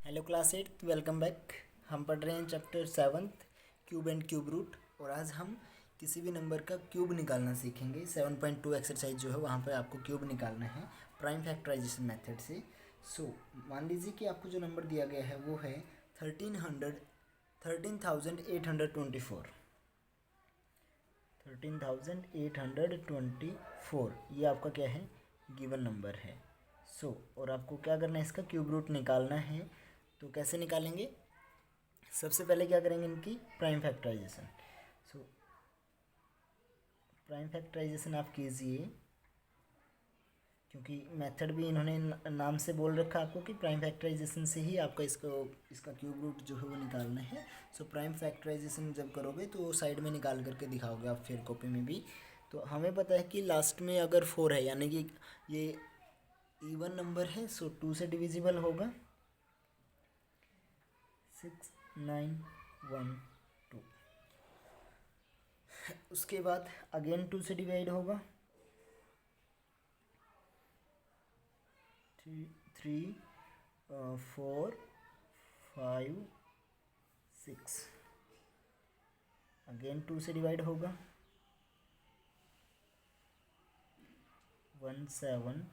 Hello class 8, welcome back. हम पढ़ रहे हैं chapter 7 cube and cube root. और आज हम किसी भी नंबर का क्यूब निकालना सीखेंगे। 7.2 एक्सरसाइज जो है वहाँ पर आपको क्यूब निकालना है प्राइम फैक्टराइजेशन मेथड से। मान लीजिए कि आपको जो नंबर दिया गया है वो है 13,824। ये आपका क्या है, गिवन नंबर है। और आपको क्या करना है, इसका क्यूब रूट निकालना है। तो कैसे निकालेंगे, सबसे पहले क्या करेंगे, इनकी प्राइम फैक्टराइजेशन। प्राइम फैक्टराइजेशन आप कीजिए, क्योंकि मेथड भी इन्होंने नाम से बोल रखा आपको कि प्राइम फैक्टराइजेशन से ही आपका इसका क्यूब रूट जो है वो निकालना है। प्राइम फैक्टराइजेशन जब करोगे तो साइड में निकाल करके दिखाओगे आप फिर कॉपी में भी। तो हमें पता है कि लास्ट में अगर 4 है, यानी कि ये इवन नंबर है, 2 से डिविजिबल होगा। 6 9 1 2। उसके बाद अगेन 2 से डिवाइड होगा। 3 4 5 6। अगेन 2 से डिवाइड होगा। 1 7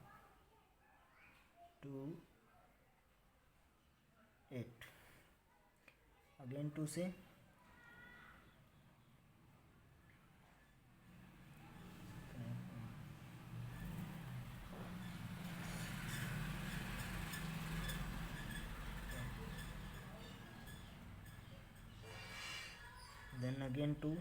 2 8। अगेन 2 से then again 2,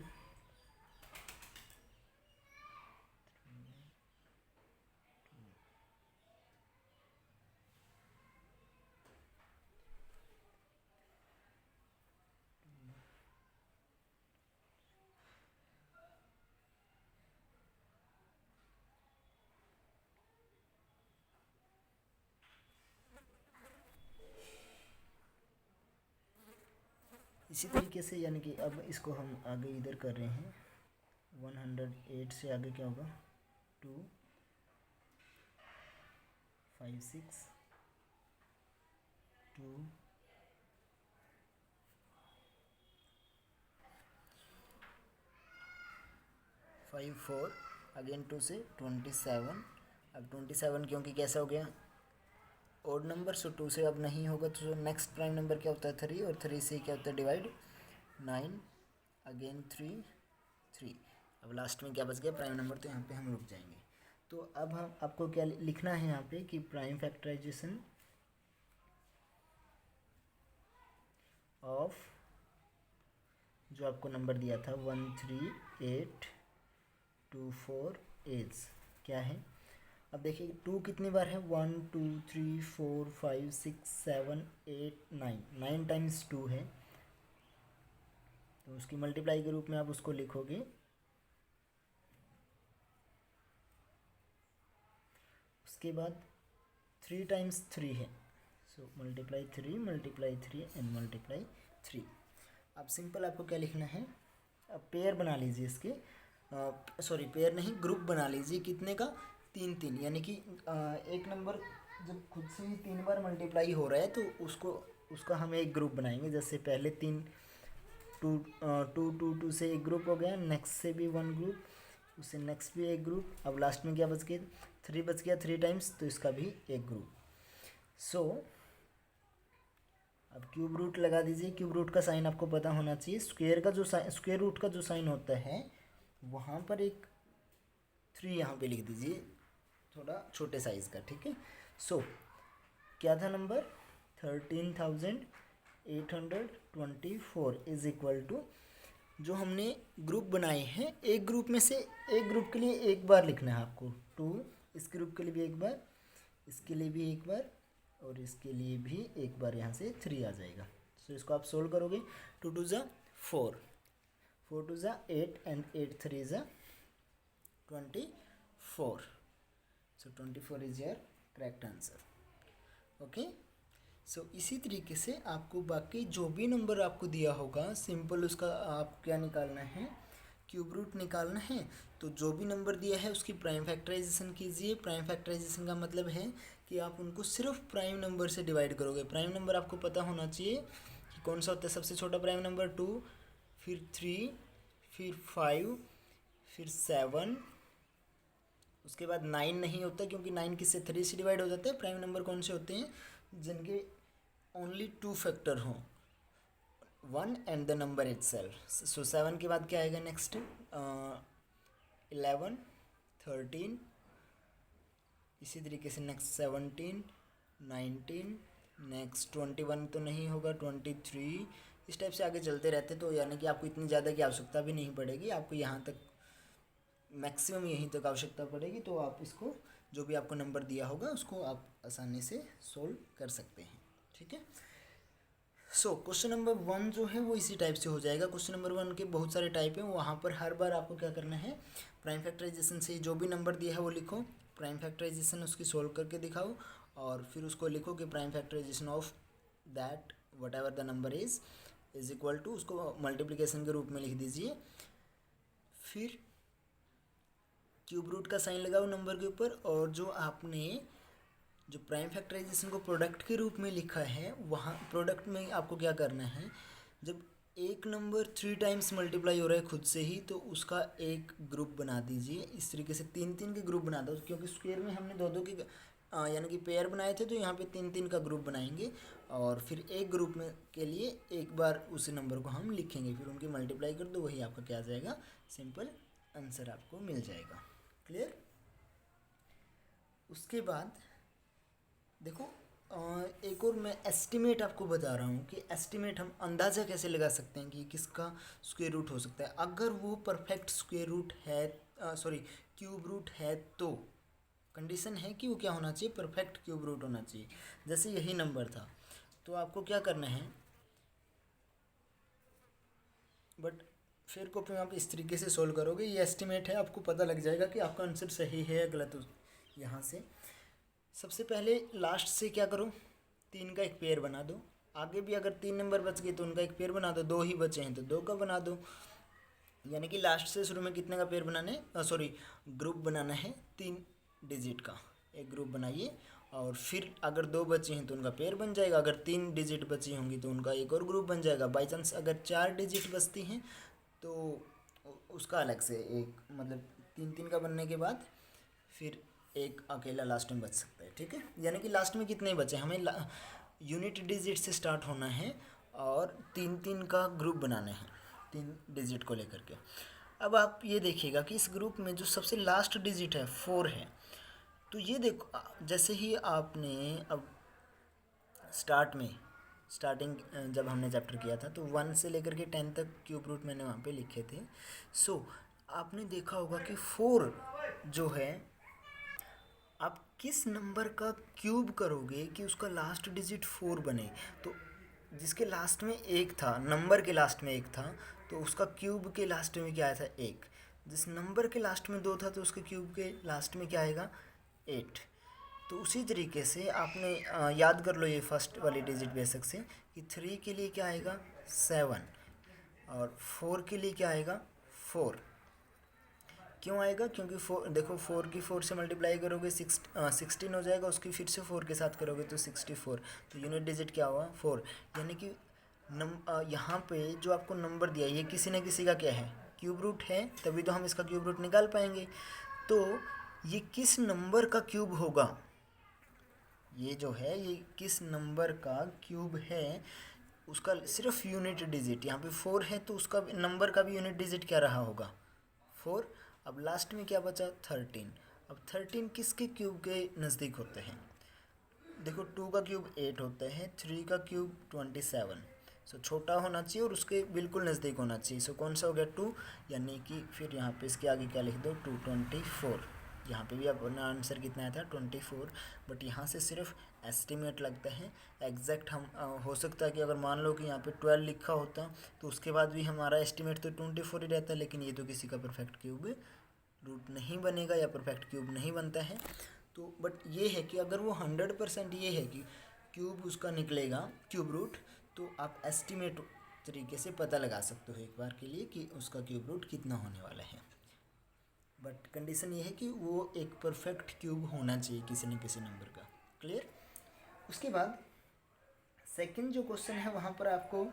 इसी तरीके से, यानी कि अब इसको हम आगे इधर कर रहे हैं। 108 से आगे क्या होगा, 2 5 6 2 5 4। अगेन 2 से 27। अब 27 क्योंकि कैसा हो गया, ओड नंबर, 2 से अब नहीं होगा। तो नेक्स्ट प्राइम नंबर क्या होता है, 3, और 3 से क्या होता है, डिवाइड 9। अगेन 3 3। अब लास्ट में क्या बच गया, प्राइम नंबर। तो यहाँ पे हम रुक जाएंगे। तो अब हम आपको क्या लिखना है यहाँ पे कि प्राइम फैक्टराइजेशन ऑफ जो आपको नंबर दिया था 13824 एज क्या है। अब देखिए 2 कितनी बार है, 1 2 3 4 5 6 7 8 9। 9 टाइम्स 2 है, तो उसकी मल्टीप्लाई के रूप में आप उसको लिखोगे। उसके बाद 3 टाइम्स 3 है, मल्टीप्लाई 3 एंड मल्टीप्लाई 3। अब सिंपल आपको क्या लिखना है, अब पेयर बना लीजिए इसके, पेयर नहीं, ग्रुप बना लीजिए। कितने का, 3 3। यानी कि एक नंबर जब खुद से ही 3 बार मल्टीप्लाई हो रहा है तो उसका हम एक ग्रुप बनाएंगे। जैसे पहले 3 2 2 2 2 से एक ग्रुप हो गया, नेक्स्ट से भी 1 ग्रुप, उससे नेक्स्ट भी एक ग्रुप। अब लास्ट में क्या बच गया, 3 बच गया 3 टाइम्स, तो इसका भी एक ग्रुप। अब क्यूब रूट लगा दीजिए। क्यूब रूट का साइन आपको पता होना चाहिए। स्क्वायर रूट का जो साइन होता है वहाँ पर एक 3 यहाँ पे लिख दीजिए, थोड़ा छोटे साइज़ का, ठीक है। क्या था नंबर, 13,824 इज इक्वल टू, जो हमने ग्रुप बनाए हैं, एक ग्रुप में से एक ग्रुप के लिए एक बार लिखना है आपको। 2, इस ग्रुप के लिए भी एक बार, इसके लिए भी एक बार, और इसके लिए भी एक बार। यहाँ से 3 आ जाएगा। इसको आप सोल्व करोगे। 2 2 ज़ा 4, 4 2 ज़ा 8 एंड 8 3 ज़ा 24। 24 is your correct answer. Okay. इसी तरीके से आपको बाकी जो भी नंबर आपको दिया होगा, सिंपल उसका आप क्या निकालना है, क्यूब रूट निकालना है। तो जो भी नंबर दिया है उसकी प्राइम फैक्टराइजेशन कीजिए। प्राइम फैक्टराइजेशन का मतलब है कि आप उनको सिर्फ प्राइम नंबर से डिवाइड करोगे। प्राइम नंबर आपको पता होना चाहिए कि कौन सा होता है। सबसे छोटा प्राइम नंबर 2, फिर 3, फिर 5, फिर 7, उसके बाद 9 नहीं होता, क्योंकि 9 किससे 3 से डिवाइड हो जाता है। प्राइम नंबर कौन से होते हैं, जिनके ओनली 2 फैक्टर हों, 1 एंड द नंबर इटसेल्फ। सो 7 के बाद क्या आएगा नेक्स्ट, 11, 13, इसी तरीके से नेक्स्ट 17, 19, नेक्स्ट 21 तो नहीं होगा, 23, इस टाइप से आगे चलते रहते। तो यानी कि आपको इतनी ज़्यादा की आवश्यकता भी नहीं पड़ेगी, आपको यहाँ तक मैक्सिमम यहीं तक आवश्यकता पड़ेगी। तो आप इसको जो भी आपको नंबर दिया होगा उसको आप आसानी से सोल्व कर सकते हैं, ठीक है। सो क्वेश्चन नंबर 1 जो है वो इसी टाइप से हो जाएगा। क्वेश्चन नंबर 1 के बहुत सारे टाइप हैं, वहाँ पर हर बार आपको क्या करना है, प्राइम फैक्टराइजेशन से जो भी नंबर दिया है वो लिखो, प्राइम फैक्टराइजेशन उसकी सोल्व करके दिखाओ, और फिर उसको लिखो कि prime factorization of that whatever the number is equal to, उसको मल्टीप्लिकेशन के रूप में लिख दीजिए। फिर क्यूब रूट का साइन लगाओ नंबर के ऊपर, और जो आपने जो प्राइम फैक्टराइजेशन को प्रोडक्ट के रूप में लिखा है, वहाँ प्रोडक्ट में आपको क्या करना है, जब एक नंबर 3 टाइम्स मल्टीप्लाई हो रहा है खुद से ही, तो उसका एक ग्रुप बना दीजिए। इस तरीके से 3-3 के ग्रुप बना दो, क्योंकि स्क्वायर में हमने 2-2 के यानी कि पेयर बनाए थे, तो यहाँ पे 3-3 का ग्रुप बनाएंगे, और फिर एक ग्रुप में के लिए एक बार उस नंबर को हम लिखेंगे, फिर उनकी मल्टीप्लाई कर दो, वही आपका क्या आ जाएगा, सिंपल आंसर आपको मिल जाएगा। क्लियर। उसके बाद देखो एक और मैं एस्टिमेट आपको बता रहा हूँ कि एस्टिमेट हम अंदाज़ा कैसे लगा सकते हैं कि किसका स्क्वायर रूट हो सकता है। अगर वो परफेक्ट स्क्वायर रूट है, सॉरी क्यूब रूट है, तो कंडीशन है कि वो क्या होना चाहिए, परफेक्ट क्यूब रूट होना चाहिए। जैसे यही नंबर था, तो आपको क्या करना है, बट फिर को फिर आप इस तरीके से सोल्व करोगे, ये एस्टिमेट है, आपको पता लग जाएगा कि आपका आंसर सही है या गलत। यहाँ से सबसे पहले लास्ट से क्या करो, 3 का एक पेयर बना दो। आगे भी अगर 3 नंबर बच गए तो उनका एक पेयर बना दो, 2 ही बचे हैं तो 2 का बना दो। यानी कि लास्ट से शुरू में कितने का पेयर बनाने, सॉरी ग्रुप बनाना है 3 डिजिट का, एक ग्रुप बनाइए। और फिर अगर 2 बचे हैं तो उनका पेयर बन जाएगा, अगर 3 डिजिट बची होंगी तो उनका एक और ग्रुप बन जाएगा। बाई चांस अगर 4 डिजिट बचती हैं तो उसका अलग से एक, मतलब 3-3 का बनने के बाद फिर एक अकेला लास्ट में बच सकता है, ठीक है। यानी कि लास्ट में कितने बचे, हमें यूनिट डिजिट से स्टार्ट होना है और 3-3 का ग्रुप बनाने हैं 3 डिजिट को लेकर के। अब आप ये देखिएगा कि इस ग्रुप में जो सबसे लास्ट डिजिट है 4 है, तो ये देखो जैसे ही आपने अब स्टार्टिंग जब हमने चैप्टर किया था तो 1 से लेकर के 10 तक क्यूब रूट मैंने वहाँ पे लिखे थे। सो आपने देखा होगा कि 4 जो है, आप किस नंबर का क्यूब करोगे कि उसका लास्ट डिजिट 4 बने। तो जिसके लास्ट में 1 था, नंबर के लास्ट में 1 था, तो उसका क्यूब के लास्ट में क्या आया था 1। जिस नंबर के लास्ट में 2 था तो उसके क्यूब के लास्ट में क्या आएगा 8। तो उसी तरीके से आपने याद कर लो ये फर्स्ट वाली डिजिट बेसिक से कि 3 के लिए क्या आएगा 7, और 4 के लिए क्या आएगा 4। क्यों आएगा, क्योंकि 4 देखो 4 की 4 से मल्टीप्लाई करोगे 16 हो जाएगा, उसकी फिर से 4 के साथ करोगे तो 64। तो यूनिट डिजिट क्या हुआ 4। यानी कि यहाँ पे जो आपको नंबर दिया ये किसी न किसी का क्या है क्यूब रूट है, तभी तो हम इसका क्यूब रूट निकाल पाएंगे। तो ये किस नंबर का क्यूब होगा, ये जो है ये किस नंबर का क्यूब है, उसका सिर्फ यूनिट डिजिट, यहाँ पे 4 है तो उसका नंबर का भी यूनिट डिजिट क्या रहा होगा 4। अब लास्ट में क्या बचा 13। अब 13 किसके क्यूब के नज़दीक होते हैं, देखो 2 का क्यूब 8 होता है, 3 का क्यूब 27। सो छोटा होना चाहिए और उसके बिल्कुल नज़दीक होना चाहिए। सो कौन सा हो गया 2, यानी कि फिर यहाँ पे इसके आगे क्या लिख दो 224। यहाँ पे भी अपना आंसर कितना आया था 24, बट यहाँ से सिर्फ एस्टिमेट लगता है। एग्जैक्ट हम हो सकता है कि अगर मान लो कि यहाँ पे 12 लिखा होता तो उसके बाद भी हमारा एस्टिमेट तो 24 ही रहता, लेकिन ये तो किसी का परफेक्ट क्यूब रूट नहीं बनेगा या परफेक्ट क्यूब नहीं बनता है। तो बट ये है कि अगर वो 100% ये है कि क्यूब उसका निकलेगा क्यूब रूट, तो आप एस्टिमेट तरीके से पता लगा सकते हो एक बार के लिए कि उसका क्यूब रूट कितना होने वाला है। बट कंडीशन ये है कि वो एक परफेक्ट क्यूब होना चाहिए किसी न किसी नंबर का। क्लियर। उसके बाद सेकंड जो क्वेश्चन है वहाँ पर आपको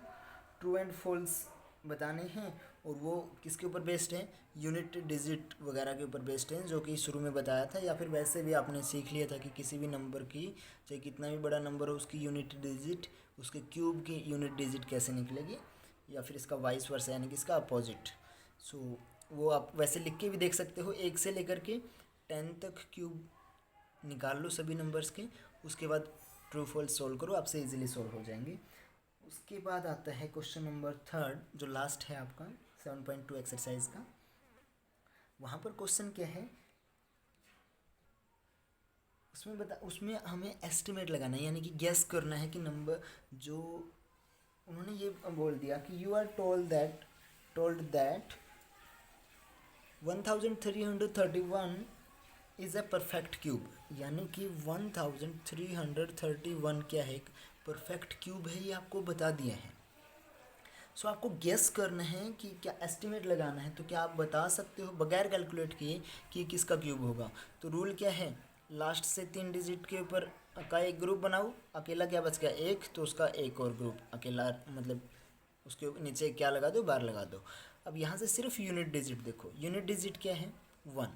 ट्रू एंड फॉल्स बताने हैं, और वो किसके ऊपर बेस्ड है, यूनिट डिजिट वगैरह के ऊपर बेस्ड है, जो कि शुरू में बताया था, या फिर वैसे भी आपने सीख लिया था कि किसी भी नंबर की, चाहे कितना भी बड़ा नंबर हो, उसकी यूनिट डिजिट, उसके क्यूब की यूनिट डिजिट कैसे निकलेगी, या फिर इसका वाइस वर्सा यानी कि इसका अपोजिट। सो वो आप वैसे लिख के भी देख सकते हो, 1 से लेकर के 10 तक क्यूब निकाल लो सभी नंबर्स के, उसके बाद ट्रू फॉल्स सोल्व करो, आपसे इजीली सोल्व हो जाएंगे। उसके बाद आता है क्वेश्चन नंबर 3 जो लास्ट है आपका 7.2 एक्सरसाइज का। वहाँ पर क्वेश्चन क्या है, उसमें हमें एस्टिमेट लगाना है, यानी कि गेस करना है कि नंबर जो उन्होंने ये बोल दिया कि you are told that 1331 is a perfect cube, यानी कि 1331 क्या है, एक परफेक्ट क्यूब है, ये आपको बता दिया है। सो आपको गेस करना है कि क्या एस्टिमेट लगाना है, तो क्या आप बता सकते हो बगैर कैलकुलेट किए कि किसका क्यूब होगा। तो रूल क्या है, लास्ट से 3 डिजिट के ऊपर का एक ग्रुप बनाओ, अकेला क्या बच गया 1, तो उसका एक और ग्रुप अकेला, मतलब उसके नीचे क्या लगा दो, बार लगा दो। अब यहाँ से सिर्फ यूनिट डिजिट देखो, यूनिट डिजिट क्या है 1,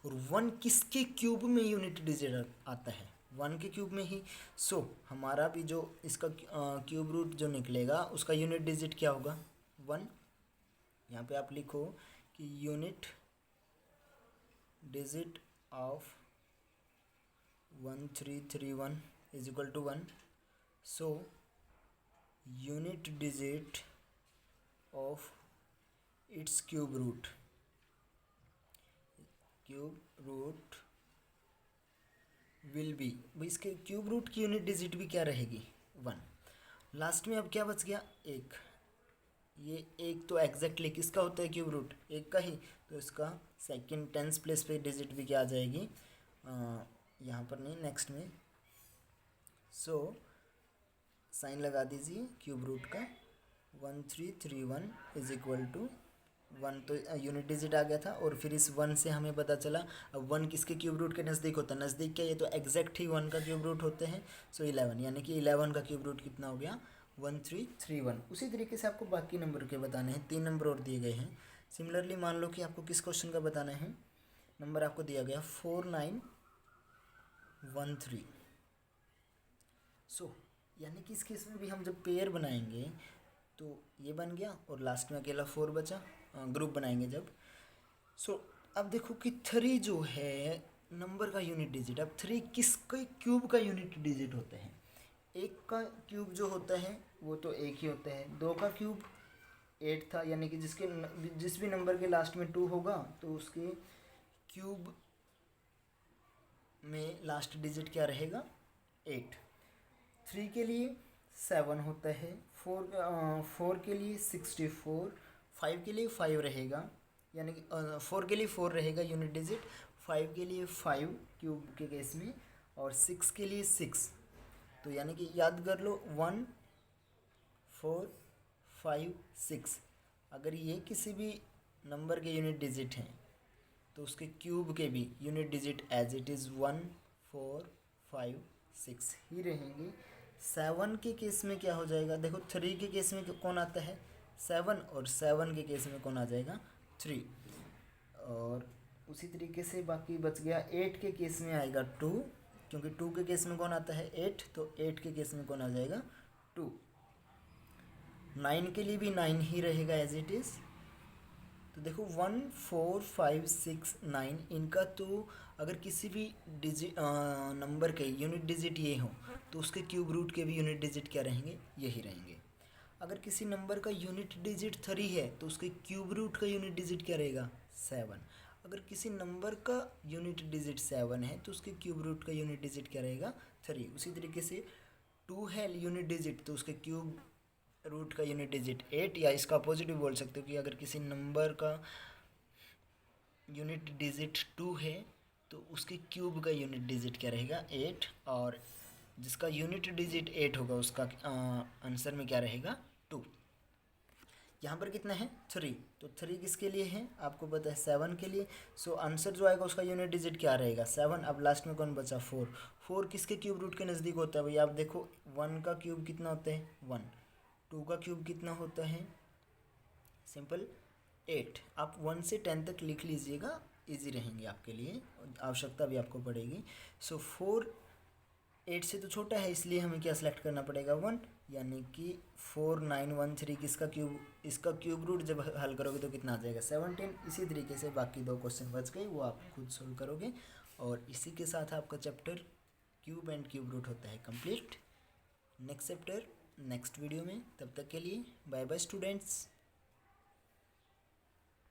और 1 किसके क्यूब में यूनिट डिजिट आता है, 1 के क्यूब में ही। सो हमारा भी जो इसका क्यूब रूट जो निकलेगा उसका यूनिट डिजिट क्या होगा 1। यहाँ पे आप लिखो कि unit digit of 1331 is equal to 1। So unit digit of its cube root will be, भाई इसके क्यूब रूट की यूनिट डिजिट भी क्या रहेगी 1। लास्ट में अब क्या बच गया 1, ये 1 तो एग्जैक्टली किसका होता है क्यूब रूट 1 का ही, तो इसका सेकंड टेंस प्लेस पे डिजिट भी क्या आ जाएगी, यहाँ पर नहीं नेक्स्ट में। सो साइन लगा दीजिए क्यूब रूट का, 1331 इज इक्वल टू 1, तो यूनिट डिजिट आ गया था, और फिर इस 1 से हमें पता चला अब 1 किसके क्यूब रूट के नज़दीक होता है, नज़दीक क्या, ये तो एग्जैक्ट ही 1 का क्यूब रूट होते हैं। सो 11, यानी कि 11 का क्यूब रूट कितना हो गया 1331। उसी तरीके से आपको बाकी नंबर के बताने हैं, 3 नंबर और दिए गए हैं। सिमिलरली मान लो कि आपको किस क्वेश्चन का बताना है, नंबर आपको दिया गया 4913। सो यानी कि इस केस में भी हम जब पेयर बनाएंगे तो ये बन गया, और लास्ट में अकेला 4 बचा, ग्रुप बनाएंगे जब। सो अब देखो कि 3 जो है नंबर का यूनिट डिजिट, अब 3 किसके क्यूब का यूनिट डिजिट होते हैं, 1 का क्यूब जो होता है वो तो 1 ही होता है, 2 का क्यूब 8 था, यानी कि जिस भी नंबर के लास्ट में 2 होगा तो उसके क्यूब में लास्ट डिजिट क्या रहेगा 8। 3 के लिए 7 होता है, 4 के लिए 64, 5 के लिए 5 रहेगा, यानी कि 4 के लिए 4 रहेगा यूनिट डिजिट, 5 के लिए 5 क्यूब के केस में, और 6 के लिए 6। तो यानी कि याद कर लो 1 4 5 6, अगर ये किसी भी नंबर के यूनिट डिजिट हैं तो उसके क्यूब के भी unit digit as it is 1 4 5 6 ही रहेंगे। 7 के केस में क्या हो जाएगा, देखो 3 के केस में कौन आता है 7, और 7 के केस में कौन आ जाएगा 3, और उसी तरीके से बाकी बच गया 8 के केस में आएगा 2, क्योंकि 2 के केस में कौन आता है 8, तो 8 के केस में कौन आ जाएगा 2। 9 के लिए भी 9 ही रहेगा एज इट इज़। तो देखो 1 4 5 6 9, इनका तो अगर किसी भी डिजिट नंबर के यूनिट डिजिट ये हो तो उसके क्यूब रूट के भी यूनिट डिजिट क्या रहेंगे, यही रहेंगे। अगर किसी नंबर का यूनिट डिजिट 3 है तो उसके क्यूब रूट का यूनिट डिजिट क्या रहेगा 7। अगर किसी नंबर का यूनिट डिजिट 7 है तो उसके क्यूब रूट का यूनिट डिजिट क्या रहेगा 3। उसी तरीके से 2 है यूनिट डिजिट तो उसके क्यूब रूट का यूनिट डिजिट 8, या इसका अपोजिट भी बोल सकते हो कि अगर किसी नंबर का यूनिट डिजिट 2 है तो उसके क्यूब का यूनिट डिजिट क्या रहेगा 8, और जिसका यूनिट डिजिट 8 होगा उसका आंसर में क्या रहेगा 2। यहाँ पर कितना है 3, तो 3 किसके लिए है आपको पता है 7 के लिए। सो आंसर जो आएगा उसका यूनिट डिजिट क्या रहेगा 7। अब लास्ट में कौन बचा 4, 4 किसके क्यूब रूट के नज़दीक होता है भैया, आप देखो 1 का क्यूब कितना होता है 1, 2 का क्यूब कितना होता है सिंपल 8। आप 1 से 10 तक लिख लीजिएगा, इजी रहेंगे आपके लिए, आवश्यकता भी आपको पड़ेगी। सो 4 8 से तो छोटा है, इसलिए हमें क्या सिलेक्ट करना पड़ेगा 1, यानी कि 4913 किसका क्यूब, इसका क्यूब रूट जब हल करोगे तो कितना आ जाएगा 17। इसी तरीके से बाकी 2 क्वेश्चन बच गए, वो आप खुद सोल्व करोगे। और इसी के साथ आपका chapter cube and cube root होता है complete. Next chapter next video में, तब तक के लिए बाय बाय स्टूडेंट्स।